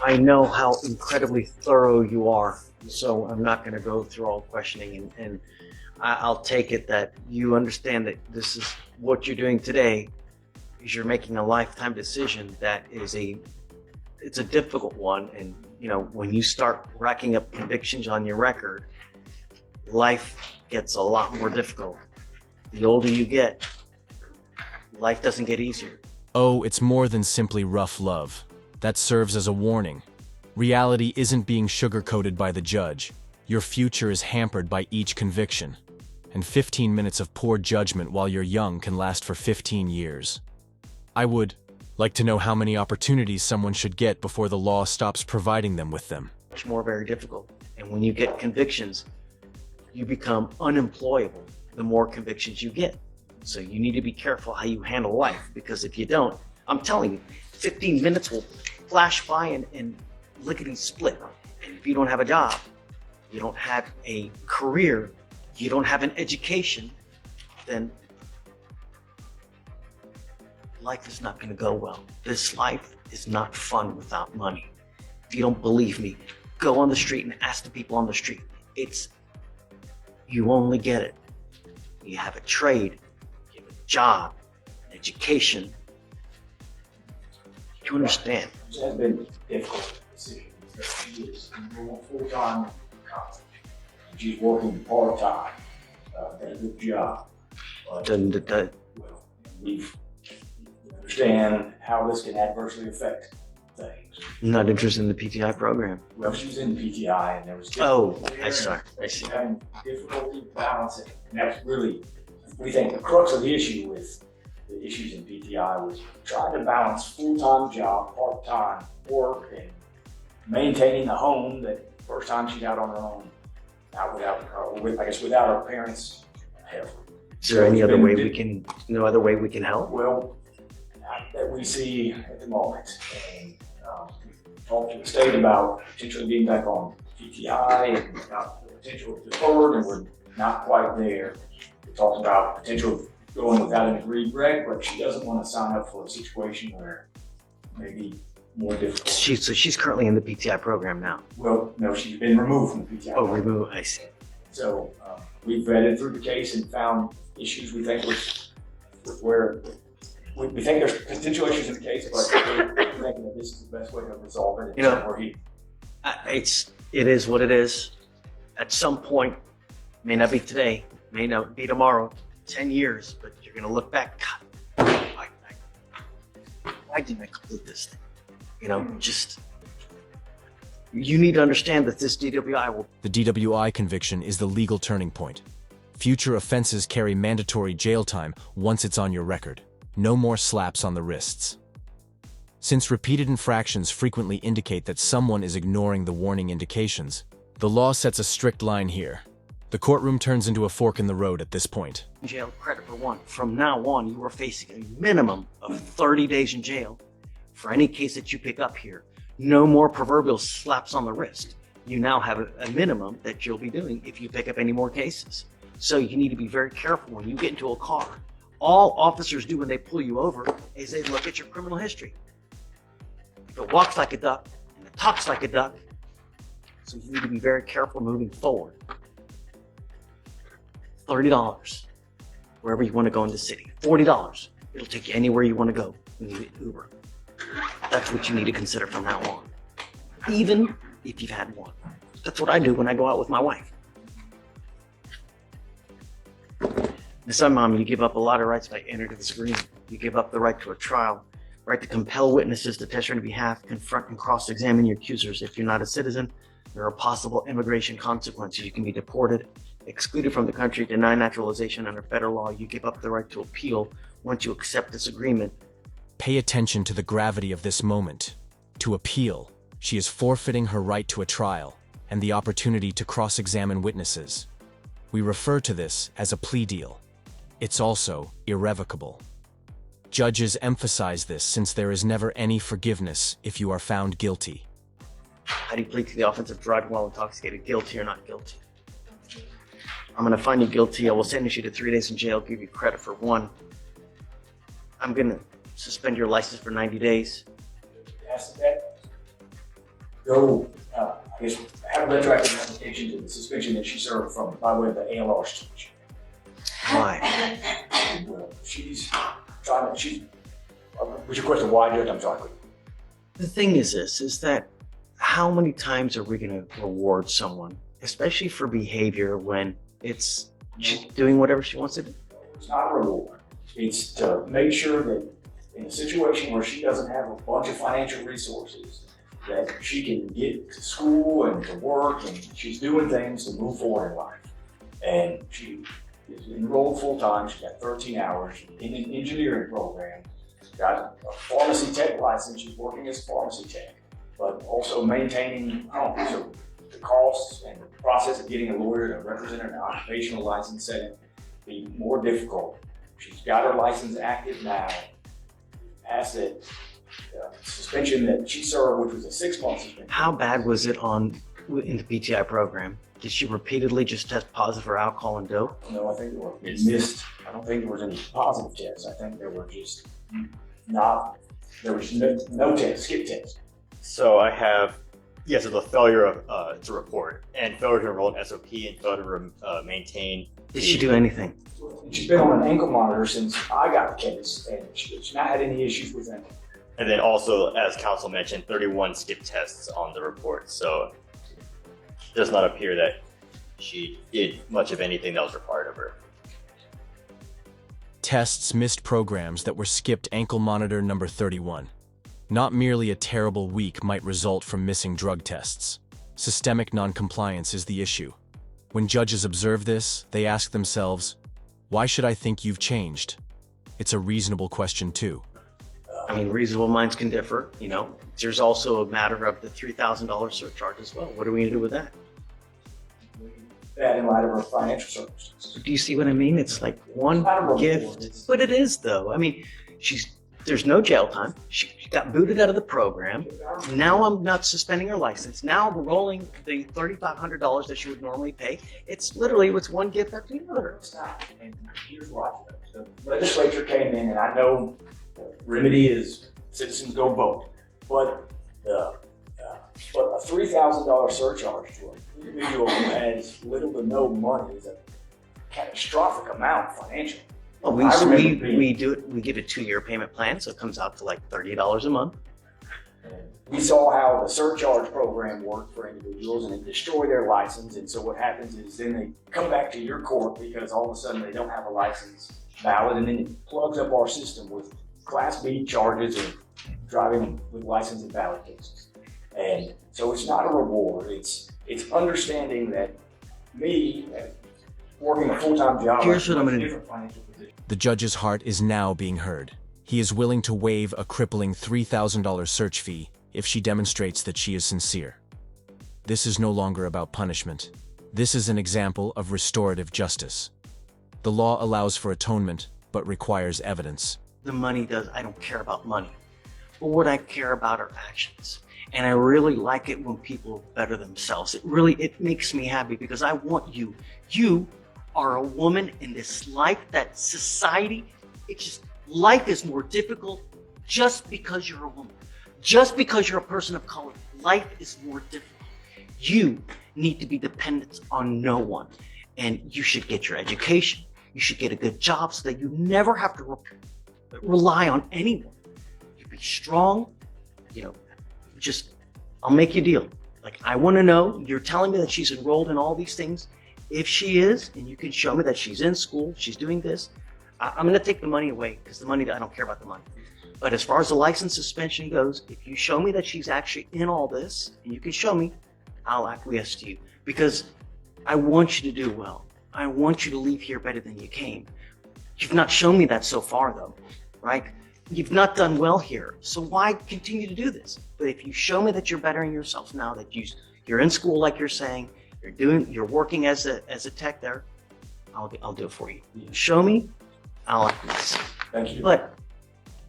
I know how incredibly thorough you are, so I'm not going to go through all questioning, and I'll take it that you understand that this is what you're doing today is you're making a lifetime decision that it's a difficult one, and when you start racking up convictions on your record, life gets a lot more difficult. The older you get, life doesn't get easier. Oh, it's more than simply rough love. That serves as a warning. Reality isn't being sugar-coated by the judge. Your future is hampered by each conviction. And 15 minutes of poor judgment while you're young can last for 15 years. I would like to know how many opportunities someone should get before the law stops providing them with them. Much more very difficult. And when you get convictions, you become unemployable the more convictions you get. So you need to be careful how you handle life, because if you don't, I'm telling you, 15 minutes will flash by and lickety split. And if you don't have a job, you don't have a career, you don't have an education, then life is not going to go well. This life is not fun without money. If you don't believe me, go on the street and ask the people on the street. You only get it. You have a trade, you have a job, an education. You understand? It has been a difficult decision. She is full-time college. She's working part-time, got a good job. Well, we understand how this can adversely affect things. I'm not interested in the PTI program. Well, she was in the PTI and there was I see. having difficulty balancing. And that's really, we think, the crux of the issue with the issues in PTI was trying to balance full-time job, part-time work, and maintaining a home that first time she's out on her own, without her parents' help. Is there any other way no other way we can help? Well, that we see at the moment. And talked to the state about potentially being back on PTI and about the potential of deferred, and we're not quite there. We talked about potential of going without an agreed rec, but she doesn't want to sign up for a situation where it may be more difficult. So she's currently in the PTI program now. Well, no, she's been removed from the PTI. Oh, removed. I see. So we vetted through the case and found issues we think with where we think there's potential issues in the case, but we're thinking that this is the best way to resolve it. It is what it is. At some point, may not be today, may not be tomorrow, 10 years, but you're going to look back, God, why didn't I complete this thing? You need to understand that this DWI will... The DWI conviction is the legal turning point. Future offenses carry mandatory jail time once it's on your record. No more slaps on the wrists. Since repeated infractions frequently indicate that someone is ignoring the warning indications, the law sets a strict line here. The courtroom turns into a fork in the road at this point. Jail credit for one. From now on, you are facing a minimum of 30 days in jail for any case that you pick up here. No more proverbial slaps on the wrist. You now have a minimum that you'll be doing if you pick up any more cases. So you need to be very careful when you get into a car. All officers do when they pull you over is they look at your criminal history. If it walks like a duck and it talks like a duck, so you need to be very careful moving forward. $30 wherever you want to go in the city. $40. It'll take you anywhere you want to go when you get Uber. That's what you need to consider from now on, even if you've had one. That's what I do when I go out with my wife. Son, Mom, you give up a lot of rights by entering this agreement. You give up the right to a trial, right to compel witnesses to testify on your behalf, confront and cross-examine your accusers. If you're not a citizen, there are possible immigration consequences. You can be deported, excluded from the country, denied naturalization under federal law. You give up the right to appeal once you accept this agreement. Pay attention to the gravity of this moment. To appeal, she is forfeiting her right to a trial and the opportunity to cross-examine witnesses. We refer to this as a plea deal. It's also irrevocable. Judges emphasize this since there is never any forgiveness if you are found guilty. How do you plead to the offense of driving while intoxicated? Guilty or not guilty? I'm going to find you guilty. I will sentence you to 3 days in jail, give you credit for one. I'm going to suspend your license for 90 days. go, I guess, have a retroactive application to the suspension that she served from by way of the ALR suspension. Why? She's trying to, what's your question, why, Judge? I'm sorry. The thing is this, is that how many times are we going to reward someone, especially for behavior when she's doing whatever she wants to do? It's not a reward. It's to make sure that in a situation where she doesn't have a bunch of financial resources, that she can get to school and to work, and she's doing things to move forward in life. And she is enrolled full-time. She's got 13 hours in an engineering program. She's got a pharmacy tech license. She's working as a pharmacy tech, but also maintaining homes. So the costs and the process of getting a lawyer to represent her in an occupational license setting be more difficult. She's got her license active now. Passed that suspension that she served, which was a 6-month suspension. How bad was it in the PTI program? Did she repeatedly just test positive for alcohol and dope? No, I think there were missed. I don't think there was any positive tests. I think there were just there was no test, skip test. So I have, yes, it's a failure to report and failure to enroll in SOP and failure to maintain. Did she do anything? She's been on an ankle monitor since I got the case, and she's not had any issues with ankle. And then also, as counsel mentioned, 31 skip tests on the report. So it does not appear that she did much of anything that was required of her. Tests missed programs that were skipped ankle monitor number 31. Not merely a terrible week might result from missing drug tests. Systemic noncompliance is the issue. When judges observe this, they ask themselves, why should I think you've changed? It's a reasonable question too. I mean, reasonable minds can differ, you know. There's also a matter of the $3,000 surcharge as well. What are we going to do with that? That in light of her financial circumstances. Do you see what I mean? It's like one Not a reward, gift, it's- but it is though. I mean, there's no jail time. She got booted out of the program. Now I'm not suspending her license. Now I'm rolling the $3,500 that she would normally pay. It's one gift after the other. It's not, and here's why. The legislature came in, and I know the remedy is citizens go vote, but a $3,000 surcharge to an individual who has little to no money is a catastrophic amount financially. Well, I remember we do it. We give a 2-year payment plan, so it comes out to like $30 a month. We saw how the surcharge program worked for individuals, and it destroyed their license. And so what happens is then they come back to your court because all of a sudden they don't have a license valid, and then it plugs up our system with Class B charges of driving with license invalid cases. And so it's not a reward. It's understanding that me working a full-time job. Here's what I'm gonna do. Different financial position. The judge's heart is now being heard. He is willing to waive a crippling $3,000 search fee if she demonstrates that she is sincere. This is no longer about punishment. This is an example of restorative justice. The law allows for atonement, but requires evidence. The money does. I don't care about money. But what I care about are actions. And I really like it when people better themselves. It makes me happy because I want you. You are a woman in this life that society, life is more difficult just because you're a woman. Just because you're a person of color, life is more difficult. You need to be dependent on no one. And you should get your education. You should get a good job so that you never have to rely on anyone. You be strong, I'll make you a deal. Like, I want to know, you're telling me that she's enrolled in all these things. If she is, and you can show me that she's in school, she's doing this, I'm going to take the money away because I don't care about the money. But as far as the license suspension goes, if you show me that she's actually in all this, and you can show me, I'll acquiesce to you because I want you to do well. I want you to leave here better than you came. You've not shown me that so far though, right? You've not done well here. So why continue to do this? But if you show me that you're bettering yourself now, that you're in school like you're saying, you're working as a tech there, I'll do it for you. Show me, I'll acquiesce. Thank you. But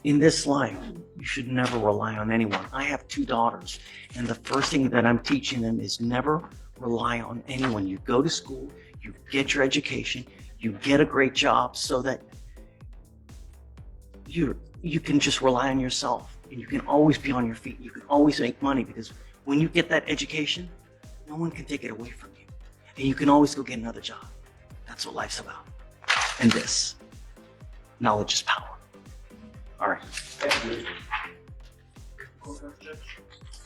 in this life, you should never rely on anyone. I have 2 daughters, and the first thing that I'm teaching them is never rely on anyone. You go to school, you get your education, you get a great job so that you can just rely on yourself, and you can always be on your feet. You can always make money because When you get that education, no one can take it away from you. And you can always go get another job. That's what life's about. And this, knowledge is power. All right.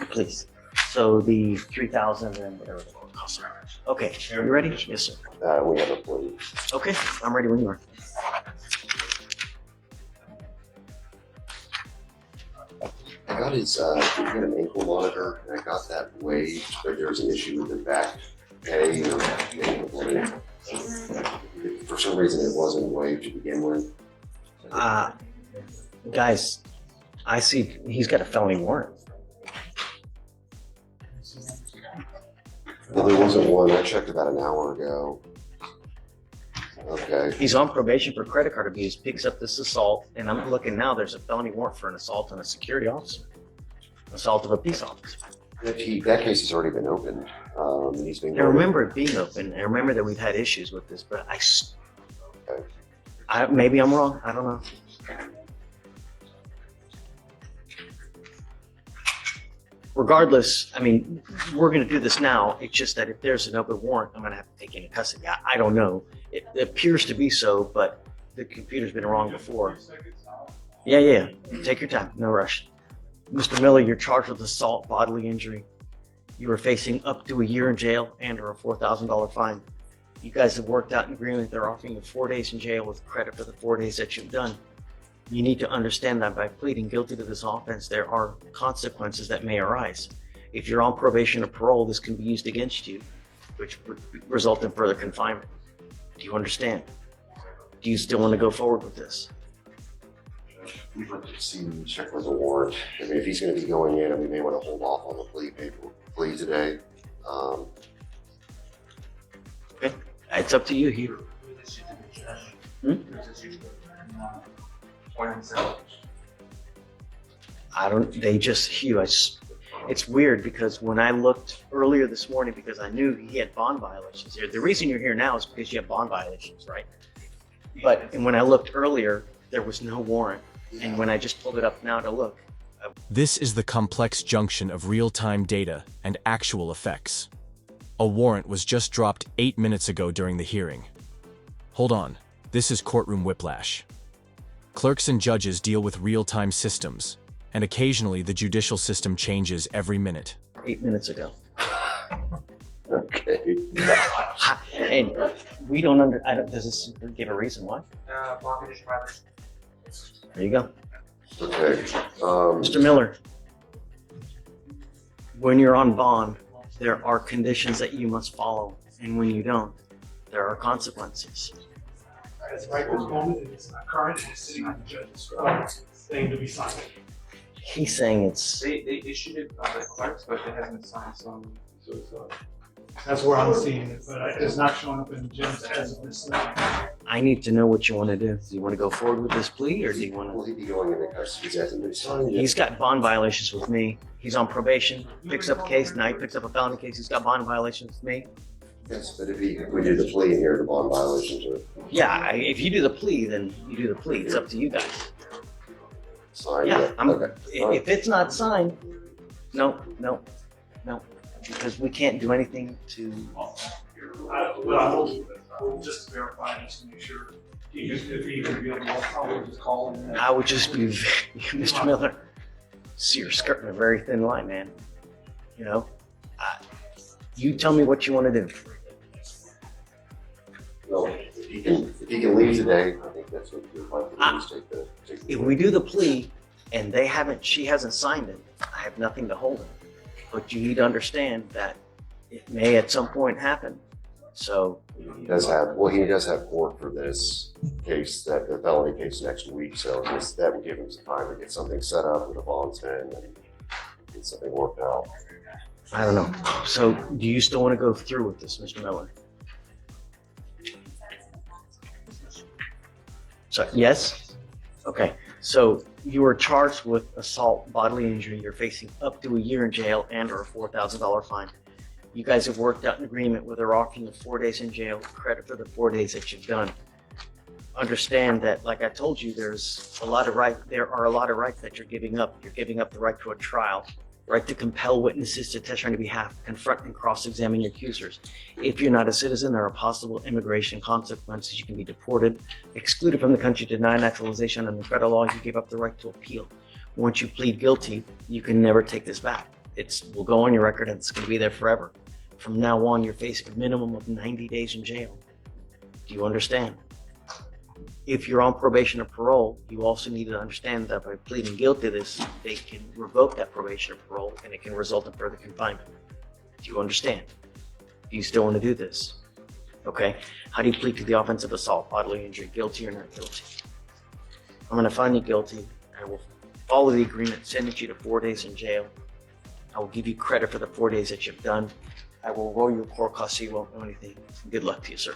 Please. So the 3,000 and whatever the court costs are. Okay, you ready? Yes, sir. We have a plea. Okay, I'm ready when you are. I got his, he had an ankle monitor, and I got that waived, but there was an issue with the back pay or ankle monitor. For some reason, it wasn't waived to begin with. Guys, I see he's got a felony warrant. Well, there wasn't one. I checked about an hour ago. Okay. He's on probation for credit card abuse, picks up this assault, and I'm looking now, there's a felony warrant for an assault on a security officer. Assault of a peace officer. That case has already been opened. He's been. I remember it being open. I remember that we've had issues with this, but maybe I'm wrong. I don't know. Regardless, I mean, we're going to do this now. It's just that if there's an open warrant, I'm going to have to take into custody. I don't know. It appears to be so, but the computer's been wrong before. Yeah. Take your time. No rush. Mr. Miller, you're charged with assault, bodily injury. You are facing up to a year in jail and or a $4,000 fine. You guys have worked out an agreement. They're offering you 4 days in jail with credit for the 4 days that you've done. You need to understand that by pleading guilty to this offense, there are consequences that may arise. If you're on probation or parole, this can be used against you, which would result in further confinement. Do you understand? Do you still want to go forward with this? We'd like to see him check with the warrant. I mean, if he's going to be going in, we may want to hold off on the plea today. Okay, it's up to you, Hugh. Hugh, it's weird because when I looked earlier this morning, because I knew he had bond violations here. The reason you're here now is because you have bond violations, right? And when I looked earlier, there was no warrant. And when I just pulled it up now to look. This is the complex junction of real-time data and actual effects. A warrant was just dropped 8 minutes ago during the hearing. Hold on, this is courtroom whiplash. Clerks and judges deal with real-time systems, and occasionally the judicial system changes every minute. 8 minutes ago. Okay. And we does this give a reason why? There you go. Okay. Mr. Miller, when you're on bond, there are conditions that you must follow, and when you don't, there are consequences. As right this moment, it's not current, it's sitting on the judge's thing to be signed. He's saying it's. They issued it by the clerks, but it hasn't been signed, so it's That's where I'm seeing it, but it's not showing up in the judge as of this thing. I need to know what you want to do. Do you want to go forward with this plea, or do you want Will to? he be going into custody? He hasn't been signed yet. He's got bond violations with me. He's on probation, picks up a case, now he picks up a felony case. He's got bond violations with me. Yes, but if we do the plea here, the bond violations are Yeah, if you do the plea, then you do the plea. It's up to you guys. signed Yeah, yet. okay. Okay. If it's not signed, no, because we can't do anything to. We'll just verify, just to make sure. If he can be able to, I'll just call him. I would just be, Mr. Miller. See, you're skirting a very thin line, man. You know, you tell me what you want to do. No, if he can leave today, I think that's what you're like to do, is take the If we do the plea and she hasn't signed it, I have nothing to hold it. But you need to understand that it may at some point happen. So he does have court for this case, that the felony case next week, so that would give him some time to get something set up with a bondsman and get something worked out. I don't know. So do you still want to go through with this, Mr. Miller? So yes? Okay. So you are charged with assault, bodily injury. You're facing up to a year in jail and or a $4,000 fine. You guys have worked out an agreement where they're offering you 4 days in jail, credit for the 4 days that you've done. Understand that, like I told you, there are a lot of rights that you're giving up. You're giving up the right to a trial. right to compel witnesses to testify on your behalf, confront and cross-examine your accusers. If you're not a citizen, there are possible immigration consequences. You can be deported, excluded from the country, denied naturalization under federal law. You give up the right to appeal. Once you plead guilty, you can never take this back. It will go on your record and it's going to be there forever. From now on, you're facing a minimum of 90 days in jail. Do you understand? If you're on probation or parole, you also need to understand that by pleading guilty to this, they can revoke that probation or parole and it can result in further confinement. Do you understand? Do you still want to do this? Okay. How do you plead to the offense of assault, bodily injury, guilty or not guilty? I'm going to find you guilty. I will follow the agreement, sentence you to 4 days in jail. I will give you credit for the 4 days that you've done. I will roll your court costs so you won't know anything. Good luck to you, sir.